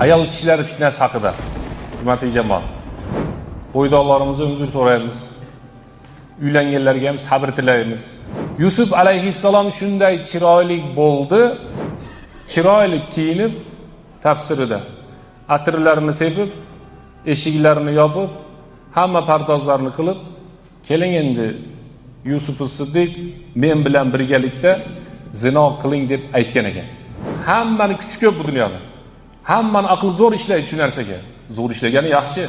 Ayol kishilar fitnasi haqida. Hurmatli jamoat. Bo'ydoqlarimizdan uzr so'raymiz. Uylanganlarga ham sabr tilaymiz. Yusuf alayhissalom shunday chiroyli bo'ldi, chiroyli kiyinib tafsirida atirlarini sepib, eshiklarini yopib, hamma pardozlarni qilib, keling endi Yusuf Siddiq men bilan birgalikda zino qiling deb aytgan ekan. Hammani kuchi ko'p bu dunyoda. Hammani aqli zo'r ishlaydi shu narsaga. Zo'r ishlagani yaxshi.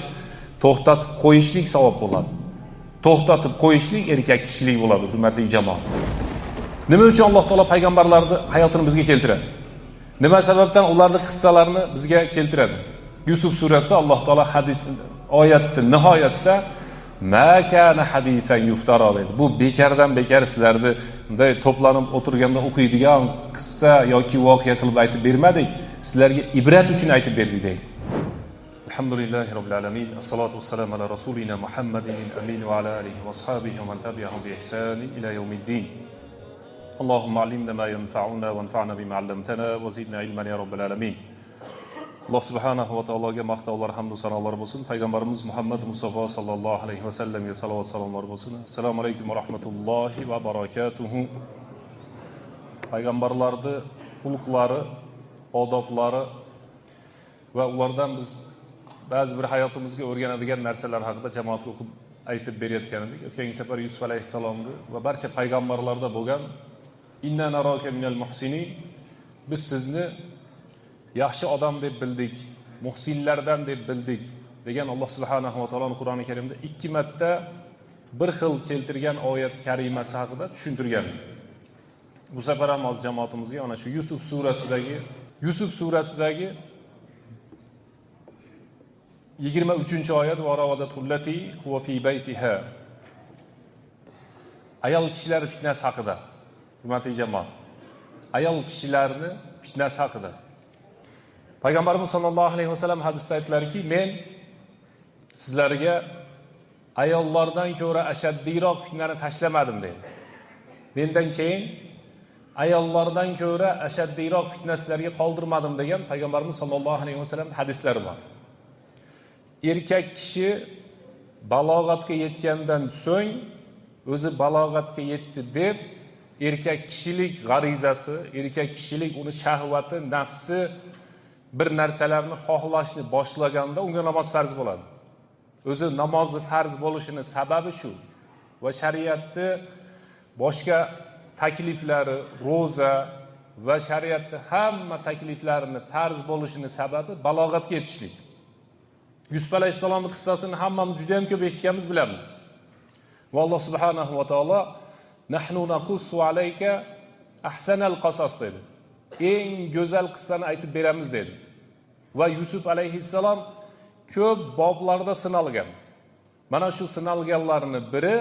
To'xtatib qo'yishlik savob bo'ladi. To'xtatib qo'yishlik erkak kishilik bo'ladi, hurmatli jamoat. Nima uchun Alloh taolo payg'ambarlarning hayotini bizga keltiradi? Nima sababdan ularning qissalarini bizga keltiradi? Yusuf surasida Alloh taolo hadis oyatning nihoyasida ma kana hadisan yuftara dedi. Bu bekardan bekar sizlarni bunday to'planib o'tirganda o'qiydigan qissa yoki voqea qilib aytib bermadik. Sizlarga ibrat uchun aytib berdik deydi. Alhamdulillahi robbil alamin. Assalatu vassalamu ala rasulina Muhammadin amin va ala alihi va ashabihi va man tabi'ahum bi ihsan ila yawmiddin. Allohumma allimna ma yanfa'una wanfa'na bima 'allamtana wa zidna ilman ya robbil alamin. Alloh subhanahu va taologa maqtovlar, hamd va sanolar bo'lsin. Payg'ambarimiz Muhammad Mustafa sallallohu alayhi va sallamga salovat salomlar bo'lsin. Assalomu alaykum va rahmatullohi va barakatuh. Payg'ambarlarning xulqlari, odoblari va ulardan biz ba'zi bir hayotimizga o'rganadigan narsalar haqida jamoatga o'qib aytib berayotgan edik. O'tgan safar Yusuf alayhissalomni va barcha payg'ambarlarda bo'lgan inna naraka minal muhsinin, biz sizni yaxshi odam deb bildik, muhsinlardan deb bildik degan Alloh subhanahu va taoloning Qur'oni Karimda 2 marta bir xil keltirgan oyat karimasi haqida tushuntirgan. Bu safar ham o'z jamoatimizga ana shu Yusuf surasidagi 23-oyat va ravadatullati huwa fi baytiha. Ayol kishilar fitnasi haqida. Hurmatli jamoat. Ayol kishilarni fitnasi haqida. Payg'ambarimiz sollallohu alayhi vasallam hadisda aytdilarki, men sizlarga ayollardan ko'ra ashaddiyroq fitnani tashlamadim dedi. Mendan keyin ayollardan ko'ra ashaddiyroq fitnalarga qoldirmadim degan Payg'ambarimiz sollallohu alayhi vasallam hadislari bor. Erkak kishi balog'atga yetgandan so'ng o'zi balog'atga yetdi deb erkak kishilik g'arizasi, erkak kishilik uni shahvati, nafsi bir narsalarni xohlashni boshlaganda unga namoz farz bo'ladi. O'zi namozni farz bo'lishining sababi shu. Va shariatda boshqa takliflari, roza va shariatda hamma takliflarini farz bo'lishining sababi balog'atga yetishlik. Yusuf alayhissalomning qissasini hammamiz juda ham ko'p eshitganmiz, bilamiz. Va Alloh subhanahu va taolo nahnu naqussu alayka ahsanal qasas dedi. Eng go'zal qissani aytib beramiz dedi. Va Yusuf alayhissalom ko'p boblarda sinalgan. Mana shu sinalganlarning biri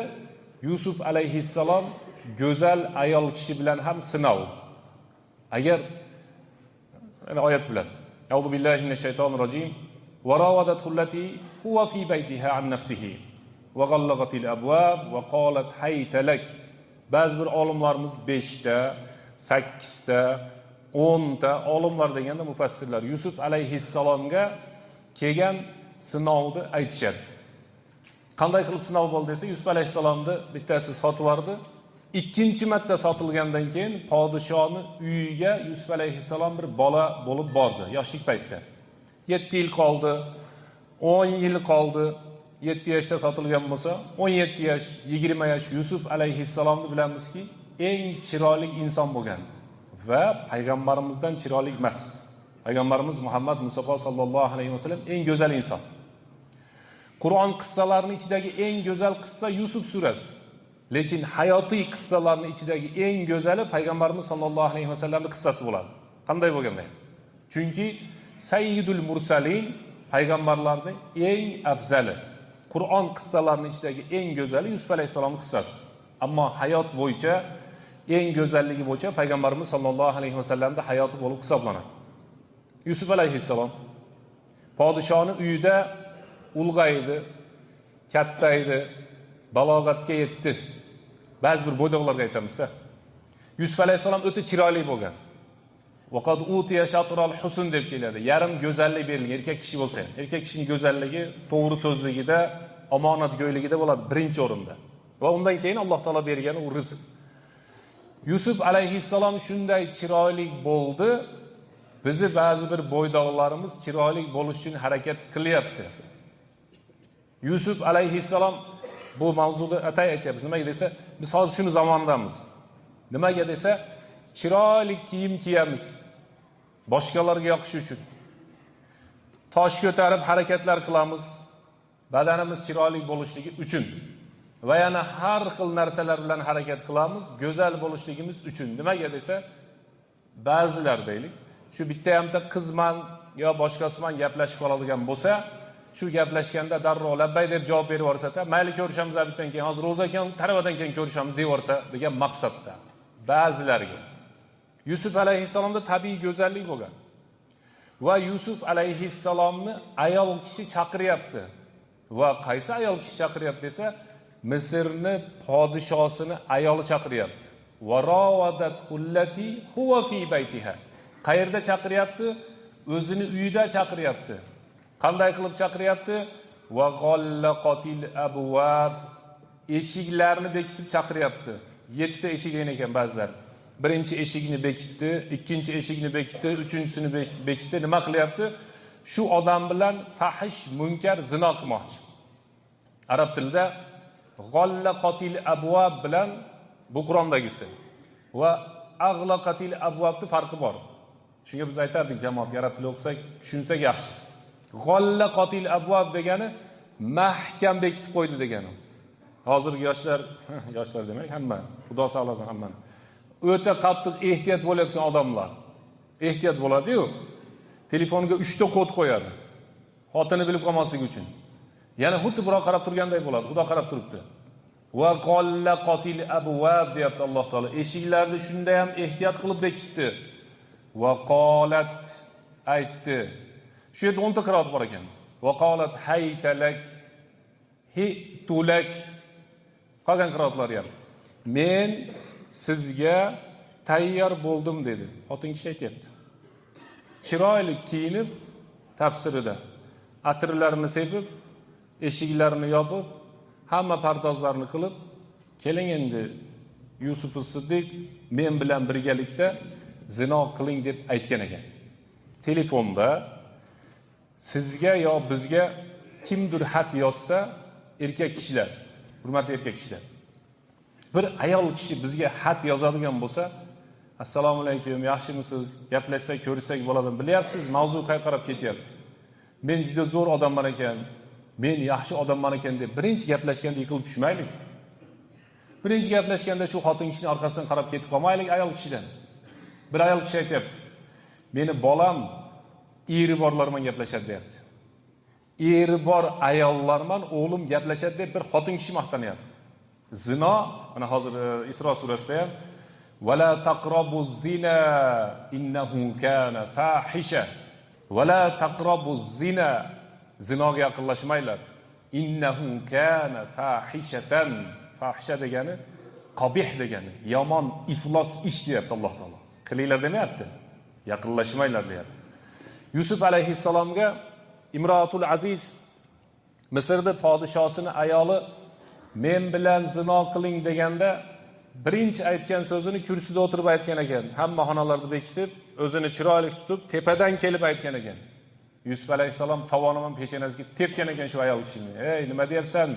Yusuf alayhissalom go'zal ayol kishi bilan ham sinov. Agar ana oyat bilan A'udhu billahi minash shaytonir rojim. Va rawadatullati huwa fi baytiha an nafsihi va ghallaqatil abwab va qalat hayta lak. Ba'zi bir olimlarimiz 5 ta, 8 ta, 10 ta olimlar deganda mufassirlar Yusuf alayhissalomga kelgan sinovni aytishadi. Qanday qilib sinov bo'ldi desa, Yusuf alayhissalomni bittasi sotib yubordi. Ikkinchi marta sotilgandan keyin podshohning uyiga Yusuf alayhissalom bir bola bo'lib bordi, yoshlik paytda. 7 yil qoldi, 10 yil qoldi. 7 yoshda sotilgan bo'lsa, 17 yosh, 20 yosh Yusuf alayhissalomni bilamizki, eng chiroyli inson bo'lgan va payg'ambarimizdan chiroyli emas. Payg'ambarimiz Muhammad Mustafa sallallohu alayhi vasallam eng go'zal inson. Qur'on qissalarining ichidagi eng go'zal qissa Yusuf surasi. Lekin hayotiy qissalarning ichidagi eng go'zali payg'ambarimiz sallallohu alayhi vasallamning qissasi bo'ladi. Qanday bo'lganda? Chunki Sayyidul Mursalin payg'ambarlarning eng afzali. Qur'on qissalarining ichidagi eng go'zali Yusuf alayhissalomning qissasi. Ammo hayot bo'yicha eng go'zalligi bo'yicha payg'ambarimiz sollallohu alayhi vasallamning hayoti bo'lib hisoblanadi. Yusuf alayhissalom podshohning uyida ulg'aydi, kattaydi, balog'atga yetdi. Ba'zi bir bo'ydoqlarga aytamiz-da. Yusuf alayhissalom o'ta chiroyli bo'lgan. Vaqad utiya shatral husn deb keladi. Yarim go'zallik berilgan erkak kishi bo'lsa, erkak kishining go'zalligi to'g'ri so'zligida, omonatgo'yligida bo'ladi birinchi o'rinda. Va undan keyin Alloh taolo bergani u rizq. Yusuf alayhissalom shunday chiroyli bo'ldi. Bizi ba'zi bir bo'ydoqlarimiz chiroyli bo'lish uchun harakat qilyapti. Yusuf alayhissalom bu mavzuda aytyapmiz. Nimaga desa, biz hozir shuni zamondamiz. Nimaga desa, chiroyli kiyim kiyamiz. Boshqalarga yoqish uchun. Tosh ko'tarib harakatlar qilamiz. Badanimiz chiroyli bo'lishligi uchun. Va yana har xil narsalar bilan harakat qilamiz, go'zal bo'lishligimiz uchun. Nimaga desa, ba'zilar deylik, shu bitta hamda qizman yo boshqasiman gaplashib qoladigan bo'lsa, shu gaplashganda darrov labbay deb javob berib yuborsa-da, mayli ko'rishamiz bitdan keyin, hozir ro'za ekan, taravadan keyin ko'rishamiz deb yuborsa degan maqsadda. Ba'zilarga Yusuf alayhissalomda tabiiy go'zallik bo'lgan. Va Yusuf alayhissalomni ayol kishi chaqiryapti. Va qaysi ayol kishi chaqiryapti desa, Misrni podshosini ayoli chaqiryapti. Va rawadathullati huwa fi baytiha. Qayerda chaqiryapti? O'zini uyida chaqiryapti. Qanday qilib chaqiryapti? Va g'allaqatil abwab. Eshiklarni bekitib chaqiryapti. 7 ta eshik ekan ba'zilar. Birinchi eshikni bekitdi, ikkinchi eshikni bekitdi, uchinchisini bekitdi. Nima qilyapti? Shu odam bilan fahish, munkar zino qilmoqchi. Arab tilida g'allaqatil abwab bilan bu Qur'ondagisi va aghlaqatil abwabning farqi bor. Shunga biz aytardik jamoat arab tili o'qisak, tushunsak yaxshi. G'allaqatil abwab degani mahkam bekitib qo'ydi degani. Hozirgi yoshlar demak hamma, Xudo saqlasin hammani. O'ta qattiq ehtiyot bo'layotgan odamlar. Ehtiyot bo'ladi-yu, telefoniga 3 ta kod qo'yadi. Xotini bilib qolmasligi uchun. Yana xuddi birov qarab turganday bo'ladi. Xudo qarab turibdi. Va qallaqatil abwab deyapti Alloh taolo. Eshiklarni shunda ham ehtiyot qilib bekitdi. Va qolat aytdi. Shu yerda 10 ta qiroat bor ekan. Va qolat haytalak hitulak. Qolgan qiroatlar ham. Men sizga tayyor bo'ldim dedi. Xotin kishi aytibdi. Chiroyli kiyinib tafsirida atirlarni sepib, eshiklarni yopib, hamma pardozlarni qilib, keling endi Yusuf as-Siddiq men bilan birgalikda zino qiling deb aytgan ekan. Telefonda sizga yo bizga kimdir xat yozsa, erkak kishilar, hurmatli erkak kishilar, bir ayol kishi bizga xat yozadigan bo'lsa, assalomu alaykum, yaxshimisiz? Gaplashsak, ko'rishsak bo'ladimi? Bilyapsiz, mavzu qayerga qarab ketyapti. Men juda zo'r odamman ekan, men yaxshi odamman ekan deb birinchi gaplashganda yiqilib tushmaylik. Birinchi gaplashganda shu xotin kishining orqasidan qarab ketib qolmaylik ayol kishidan. Bir ayol kishi aytibdi, meni bolam eri borlar bilan gaplashadi deyapti. Eri bor ayollarman o'g'lim gaplashadi deb bir xotin kishi maqtanyapti. Zino, mana hozir Isro surasida ham "Vala taqrabuz zina innahu kana fahisha." Vala taqrabuz zina, zinoga yaqinlashmanglar. Innahu kana fahishatan. Fahisha degani qabih degani, yomon, iflos ish deyapti Alloh taolo. Qilinglar demayapti. Yaqinlashmanglar deyapti. Yusuf alayhissalomga Imroatul Aziz Misrda podshosining ayoli men bilan zino qiling deganda birinchi aytgan so'zini kursida o'tirib aytgan ekan. Hamma xonalarda bekitib, o'zini chiroyli tutib, tepadan kelib aytgan ekan. Yusuf alayhissalom tovonidan peshonasiga tepgan ekan shu ayol kishini. "Ey, nima deyapsan?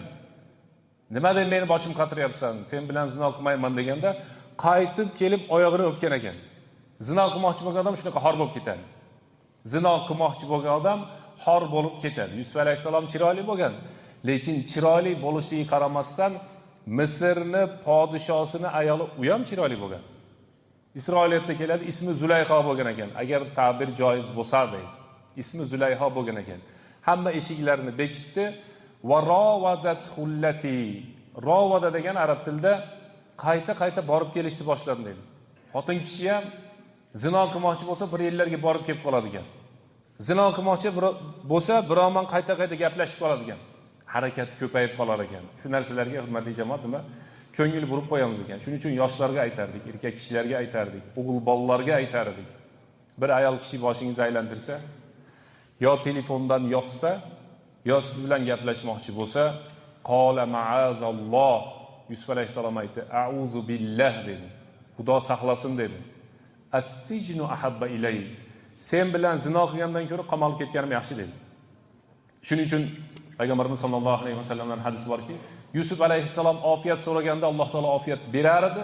Nima deb meni boshim qatiryapsan? Sen bilan zino qilmayman" deganda qaytib kelib oyog'ini o'pgan ekan. Zino qilmoqchi bo'lgan odam shunaqa xor bo'lib ketadi. Zino qilmoqchi bo'lgan odam xor bo'lib ketadi. Yusuf alayhissalom chiroyli bo'lgan, lekin chiroyli bo'lishiga qaramasdan Misrni podshosini ayoli u ham chiroyli bo'lgan. Isroiliyatda keladi, ismi Zulayho bo'lgan ekan. Agar ta'bir joiz bo'lsa deydi. Ismi Zulayho bo'lgan ekan. Hamma eshiklarni bekitdi. Va rawadathullati. Rawada degan arab tilida qayta borib kelishni boshladi deydi. Xotin kishi ham zino qilmoqchi bo'lsa bir yillarga borib kelib qoladi ekan. Zino qilmoqchi bo'lsa biroman qayta gaplashib qoladi ekan. Harakati ko'payib qolar ekan. Shu narsalarga hurmatli jamoat nima ko'ngil burib qo'yamiz ekan. Shuning uchun yoshlarga aytardik, erkak kishilarga aytardik, o'g'il bolalarga aytardik. bir ayol kishi boshingizni aylantirsa, yo telefondan yozsa, yo siz bilan gaplashmoqchi bo'lsa, qola ma'azalloh, Yusuf alayhisalom aytdi, a'uzu billah dedi. Xudo saqlasin dedi. As-sijnu ahabba ilay. Sen bilan zino qilgandan ko'ra qamalib ketganim yaxshi dedi. Shuning uchun Payg'ambarimiz sollallohu alayhi vasallamdan hadis borki, Yusuf alayhisalom ofiyat so'raganda Alloh taolo ofiyat berar edi.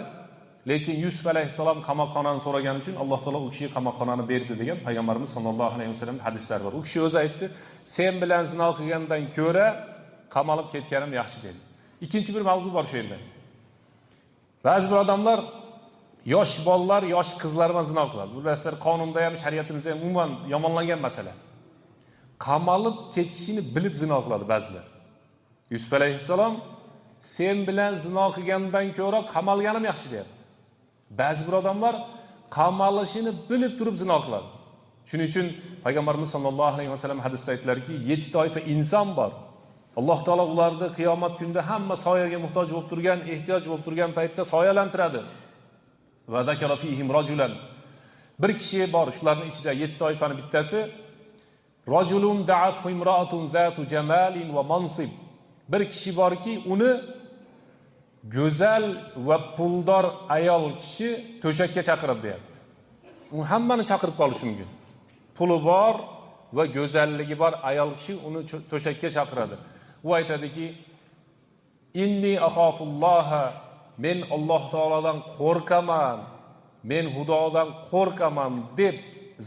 Lekin Yusuf alayhisalom qamoqxonani so'ragani uchun Alloh taolo u kishiga qamoqxonani berdi degan Payg'ambarimiz sollallohu alayhi vasallam hadislari bor. U kishi o'zi aytdi, sen bilan zino qilgandan ko'ra qamalib ketganim yaxshi dedi. Ikkinchi bir mavzu bor shu yerda. Ba'zi bir odamlar yosh bolalar, yosh qizlar bilan zino qiladi. Bu masala qonunda ham, shariatimizda ham umuman yomonlangan masala. Qamalib ketishini bilib zino qiladi ba'zilar. Yusuf alayhisalom sen bilan zino qilgandan ko'ra qamalganim yaxshi deyapti. Ba'zi bir odamlar qamalishini bilib turib zino qiladi. Shuning uchun Payg'ambarimiz sollallohu alayhi vasallam hadisda aytdilarki, 7 toifa inson bor. Alloh taolo ularni qiyomat kunida hamma soyaga muhtoj bo'lib turgan, ehtiyoj bo'lib turgan paytda soyalantiradi. Va zakara fihim rajulan. Bir kishi bor, shularning ichida 7 toifani bittasi rajulun da'at imra'atun zatu jamalin va mansib. Bir kishi borki, uni go'zal va puldor ayol kishi to'shakka chaqirib deyapti. U hammani chaqirib qolishi mumkin. Puli bor va go'zalligi bor ayol kishi uni to'shakka chaqiradi. U aytadiki, inni axofulloha, men Alloh taolodan qo'rqaman, men Xudodan qo'rqaman deb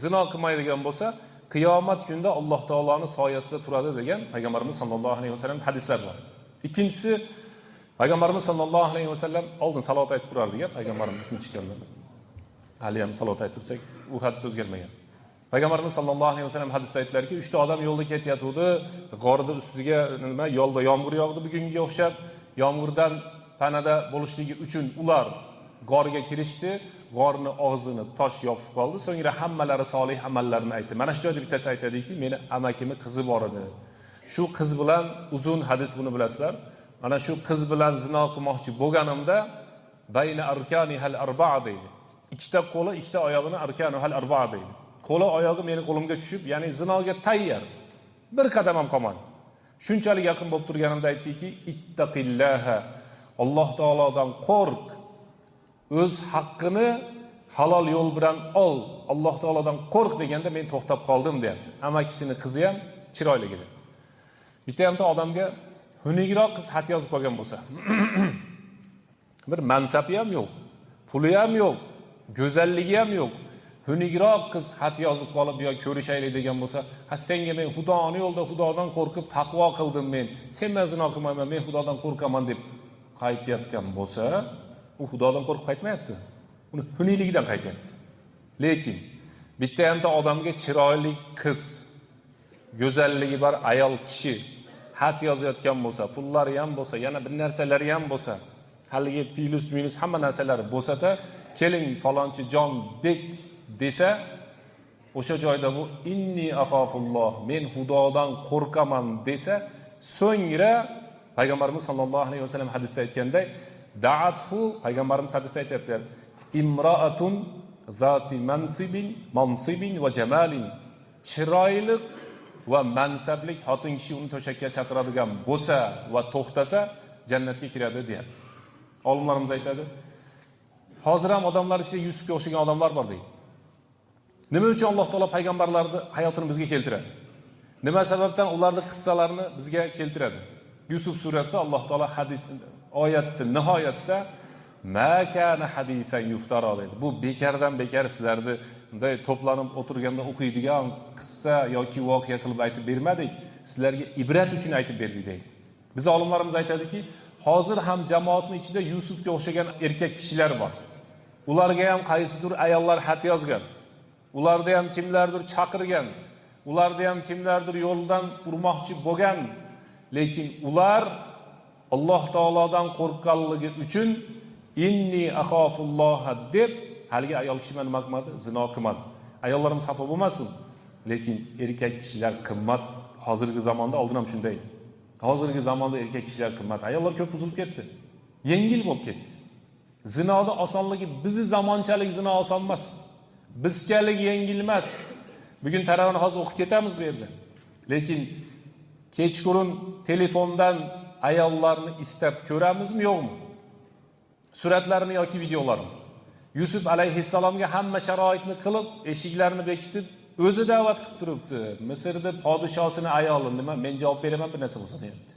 zino qilmaydigan bo'lsa, qiyomat kunida Alloh taoloning soyasida turadi degan Payg'ambarimiz sollallohu alayhi vasallam hadislar bor. Ikkinchisi, Payg'ambarimiz sollallohu alayhi vasallam oldin salovat aytib turardigan, Payg'ambarimiz ismi chiqqanda. Hali ham salovat aytib tursak, u hadis o'zgarmagan. Payg'ambarimiz sollallohu alayhi vasallam hadisda aytdilarki, 3 ta odam yo'lda ketayotdi, g'orda ustiga yo'lda yomg'ir yog'di bugunga o'xshab, yomg'irdan panada bo'lishligi uchun ular g'orga kirishdi, g'orni og'zini tosh yopib qoldi. So'ngra hammalari solih amallarni aytdi. Mana shu joyda bittasi aytadiki, meni amakimning qizi bor edi. Shu qiz bilan uzun hadis buni bilasizlar. Mana shu qiz bilan zino qilmoqchi bo'lganimda bayna arkani hal arba'a deydi. Ikkita qo'li, ikkita oyog'ini arkanu hal arba'a deydi. Qo'li oyog'i meni qo'limga tushib, ya'ni zinoga tayyor. Bir qadam ham qolmadi. Shunchalik yaqin bo'lib turganimda aytdiki, ittaqillaha. Alloh taolodan qo'rq. O'z haqqini halol yo'l bilan ol. Alloh taolodan qo'rq deganda men to'xtab qoldim deyapti. Amakisining qizi ham chiroyli edi. Bitta ham odamga xunukroq qiz xat yozib qolgan bo'lsa, bir mansabi ham yo'q, puli ham yo'q, go'zalligi ham yo'q. Xunukroq qiz xat yozib qolib yo ko'rishaylik degan bo'lsa, "Ha senga men Xudoning yo'lida Xudodan qo'rqib taqvo qildim men. Sen men zino qilmayman, men Xudodan qo'rqaman" deb qaytayotgan bo'lsa, u Xudodan qo'rqib qaytmayapti. Uni xunukligidan qaytyapti. Lekin bitta ham odamga chiroyli qiz, go'zalligi bor ayol kishi xat yozayotgan bo'lsa, pullari ham bo'lsa, yana bir narsalari ham bo'lsa, haligi plus minus hamma narsalari bo'lsa-da, keling falonchi jon bek desa, o'sha joyda bu inni axofulloh, men Xudodan qo'rqaman desa, so'ngra Payg'ambarimiz sollallohu alayhi vasallam hadisda aytganday, da'athu, Payg'ambarimiz hadisda aytibdilar, imra'atun zati mansibin va jamalin. Chiroyli va mansablik xotin kishi uni to'shakka chaqiradigan bo'lsa va to'xtasa, jannatga kiradi deyapti. Olimlarimiz aytadi, hozir ham odamlar ichida Yusufga o'xshagan odamlar bor deydi. Nima uchun Alloh taolo payg'ambarlarning hayotini bizga keltiradi? Nima sababdan ularning qissalarini bizga keltiradi? Yusuf surasida Alloh taolo hadis oyatning nihoyasida ma kana hadisan yuftara dedi. Bu bekardan bekar sizlarni bunday to'planib o'tirganda o'qiydigan qissa yoki voqea qilib aytib bermadik. Sizlarga ibrat uchun aytib berdik deydi. Biz olimlarimiz aytadiki, hozir ham jamoatning ichida Yusufga o'xshagan erkak kishilar bor. Ularga ham qaysidir ayollar xat yozgan. Ularda ham kimlardir chaqirgan. Ularda ham kimlardir yo'ldan urmoqchi bo'lgan. Lekin ular Alloh taolodan qo'rqqanligi uchun inni axofulloha deb haligi ayol kishi nima qilmadi? Zino qilmadi. Ayollarimiz xafa bo'lmasin. Lekin erkak kishilar qimmat. Hozirgi zamonda oldin ham shunday. Hozirgi zamonda erkak kishilar qimmat. Ayollar ko'p buzilib ketdi. Yengil bo'lib ketdi. Zinoda osonligi, bizi zamonchalik zino oson emas. Bizchalik yengil emas. Bugun tarovihni hozir o'qib ketamiz bu yerda. Lekin kechqurun telefondan ayollarni istab ko'ramizmi, yo'qmi? Suratlarini yoki videolarni. Yusuf alayhissalomga hamma sharoitni qilib, eshiklarini bekitib, o'zi da'vat qilib turibdi. Misrda podshosini ayoli nima, men javob beraman bir narsa bo'lsa deyapti.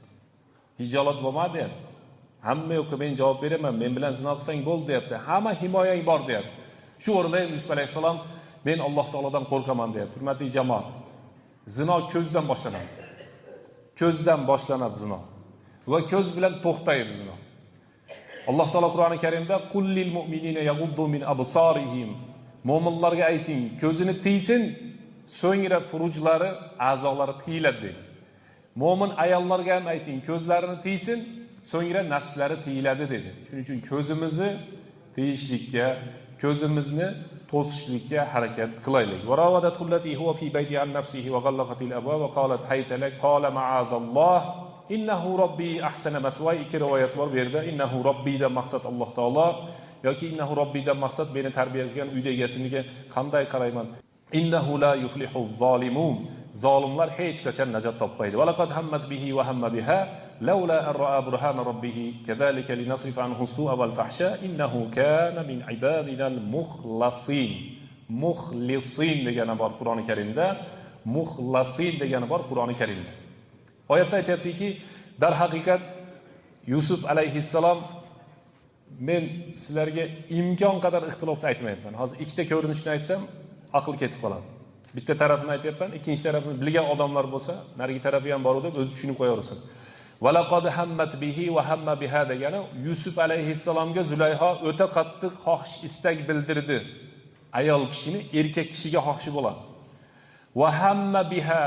Hijolat bo'lmadi deyapti. Hamma yo'q, men javob beraman, men bilan zino qilsang bo'ldi deyapti. Hamma himoyang bor deyapti. Shu o'rinda Yusuf alayhissalom men Alloh taolodan qo'rqaman deyapti. Hurmatli jamoat, zino ko'zdan boshlanadi. Ko'zdan boshlanadi zino. Va ko'z bilan to'xtaydi zino. Alloh taolo Qur'oni Karimda qullil mu'minina yaghuddu min absarihim. Mo'minlarga ayting, ko'zini tiysin, so'ngra furujlari, a'zolari tiyiladi dedi. Mo'min ayollarga ham ayting, ko'zlarini tiysin, so'ngra nafslari tiyiladi dedi. Shuning uchun ko'zimizni tiyishlikka, ko'zimizni to'sishlikka harakat qilaylik. Va rawadat allati huwa fi bayti an nafsihi va ghallaqatil abwab va qalat hayta lak qala ma'azalloh innahu robbi ahsana mathwaya. Ikki rivoyat bor bu yerda. Innahu robbidan maqsad Alloh taolo yoki innahu robbidan maqsad meni tarbiya qilgan uyda egasiniga qanday qarayman. Innahu la yuflihu zolimun. Zolimlar hech qachon najot topmaydi. Va laqad hammat bihi va hamma biha laula an ra'a burhana rabbih kadhalika linasrif anhu su'a wal fahsha innahu kana min ibadina al mukhlasin. Mukhlisin degani bor Qur'oni Karimda, mukhlasin degani bor Qur'oni Karimda. Oyatda aytayaptiki, dar haqiqat Yusuf alayhissalom, men sizlarga imkon qadar ixtilofni aytmayapman. Hozir ikkita ko'rinishni aytsam, aql ketib qoladi. Bitta tarafini aytayapman, ikkinchi tarafini bilgan odamlar bo'lsa, narigi tarafi ham bor deb o'zi tushunib qo'yaversin. Valaqad hammat bihi va hamma biha degani Yusuf alayhissalomga Zulayho o'ta qattiq xohish istak bildirdi. Ayol kishini erkak kishiga xohishi bo'ladi. Va hamma biha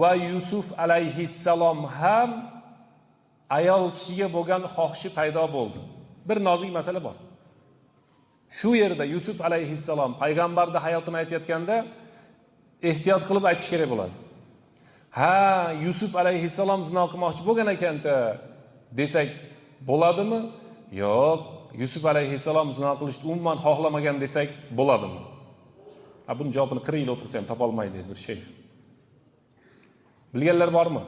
va Yusuf alayhissalom ham ayol kishiga bo'lgan xohishi paydo bo'ldi. Bir nozik masala bor. Shu yerda Yusuf alayhissalom payg'ambarning hayotini aytayotganda ehtiyot qilib aytish kerak bo'ladi. Ha, Yusuf alayhissalom zino qilmoqchi bo'lgan ekanda desak bo'ladimi? Yo'q, Yusuf alayhissalom zino qilishni umuman xohlamagan desak bo'ladimi? Ha, buning javobini 40 yil o'tirsa ham topa olmaydi bir şey. Bilganlar bormi?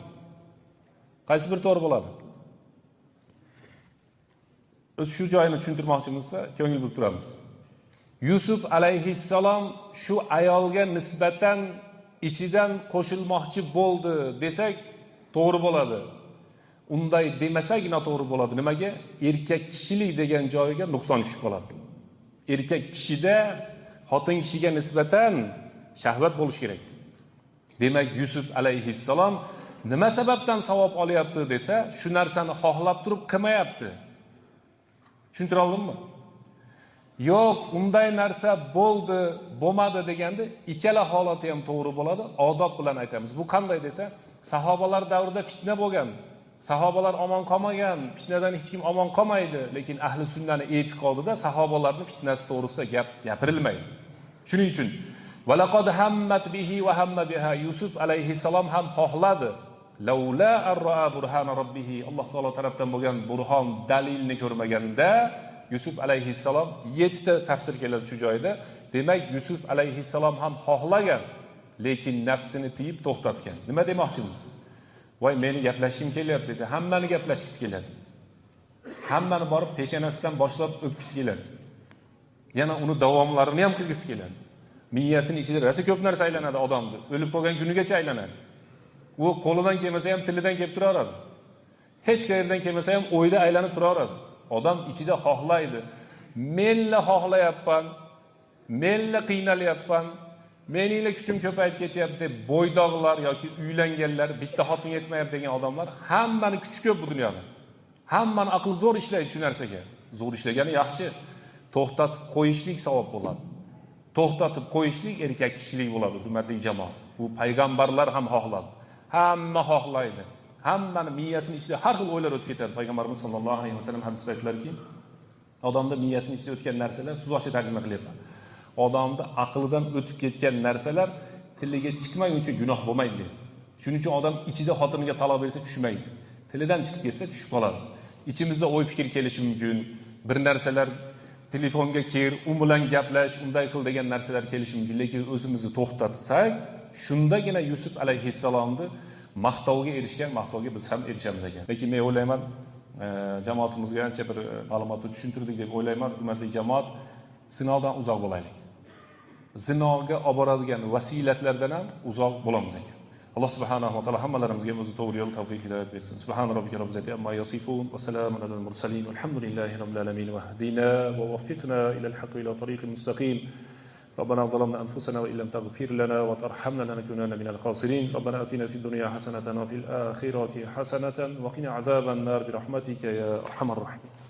Qaysi bir to'g'ri bo'ladi? O'z shu joyini tushuntirmoqchimizsa, ko'ngil bo'lib turamiz. Yusuf alayhissalom shu ayolga nisbatan ichidan qo'shilmoqchi bo'ldi desak to'g'ri bo'ladi. Unday demasak noto'g'ri bo'ladi. Nimaga? Erkak kishilik degan joyiga nuqson tushib qoladi. Erkak kishida xotin kishiga nisbatan shahvat bo'lish kerak. Demak, Yusuf alayhissalom nima sababdan savob olyapti desa, shu narsani xohlab turib qilmayapti. Tushuntira oldimmi? Yo'q, unday narsa bo'ldi, bo'lmadi deganda ikkala holati ham to'g'ri bo'ladi. Odob bilan aytamiz. Bu qanday desa, sahobalar davrida fitna bo'lgan. Sahobalar omon qolmagan, fitnadan hech kim omon qolmaydi, lekin ahli sunnaning e'tiqodida sahobalarning fitnasi to'g'risida gapirilmaydi. Shuning uchun valaqad hammat bihi va hamma biha Yusuf alayhissalom ham xohladi. Laula ar-ra'a burhana rabbih. Alloh taolo tarafdan bo'lgan burhon dalilni ko'rmaganda Yusuf alayhissalom 7 ta tafsir keladi shu joyda. Demak, Yusuf alayhissalom ham xohlagan, lekin nafsini tiyib to'xtatgan. Nima demoqchimiz? Voy, meni gaplashishim kelyapti desa, hammani gaplashgisi keladi. Hammani borib peshonasidan boshlab o'pgisi keladi. Yana uni davomlarini ham qilgisi keladi. Miyasini ichida rosa ko'p narsa aylanadi odamni. O'lib qolgan kunigacha aylanadi. U qo'lidan kelmasa ham tilidan kelib turaveradi. Hech qayerdan kelmasa ham o'yda aylanib turaveradi. Odam ichida xohlaydi. Menla xohlayapman, menla qiynalyapman, meningla kuchim ko'payib ketyapti deb bo'ydoqlar yoki uylanganlar, bitta xotin yetmayapti degan odamlar hammani kuchi ko'p bu dunyoda. Hammani aqli zo'r ishlaydi shu narsaga. Zo'r ishlagani yaxshi. To'xtatib qo'yishlik savob bo'ladi. To'xtatib qo'yishlik erkak kishilik bo'ladi, hurmatli jamoat. Bu payg'ambarlar ham xohladi. Hamma xohlaydi. Hammani miyasini ichida har xil o'ylar o'tib ketadi. Payg'ambarimiz sollallohu alayhi vasallam hadisda aytdilarki, odamda miyasini ichida o'tgan narsalar, so'zboshida tarjima qilyapman. Odamda aqlidan o'tib ketgan narsalar tiliga chiqmaguncha gunoh bo'lmaydi. Shuning uchun odam ichida xotiniga taloq bersa tushmaydi. Tilidan chiqib ketsa tushib qoladi. İçimizde o'y fikr kelishi mumkin. Bir narsalar telefonga kir, u bilan gaplash, unday qil degan narsalar kelishi mumkin. Lekin o'zimizni to'xtatsak, shundagina Yusuf alayhissalomni maqtovga erishgan, maqtovga biz ham erishamiz ekan. Lekin men o'ylayman, jamoatimizga ancha bir ma'lumotni tushuntirdik deb o'ylayman. Hurmatli jamoat, zinodan uzoq bo'laylik. Zinoga olib boradigan vasilatlardan ham uzoq bo'lamiz ekan. Alloh subhanahu va taolo hammalarimizga o'zi to'g'ri yo'l tavfiq hidoyat bersin. Subhana robbika robbil izzati amma yasifun va salamun alal mursalin walhamdulillahi robbil alamin va hdina va waffiqna ila al-haqqi ila tariqil mustaqim. ربنا ظلمنا أنفسنا وإن لم تغفر لنا وترحمنا لنكونن من الخاسرين ربنا آتنا في الدنيا حسنة وفي الآخرة حسنة وقنا عذاب النار برحمتك يا أرحم الراحمين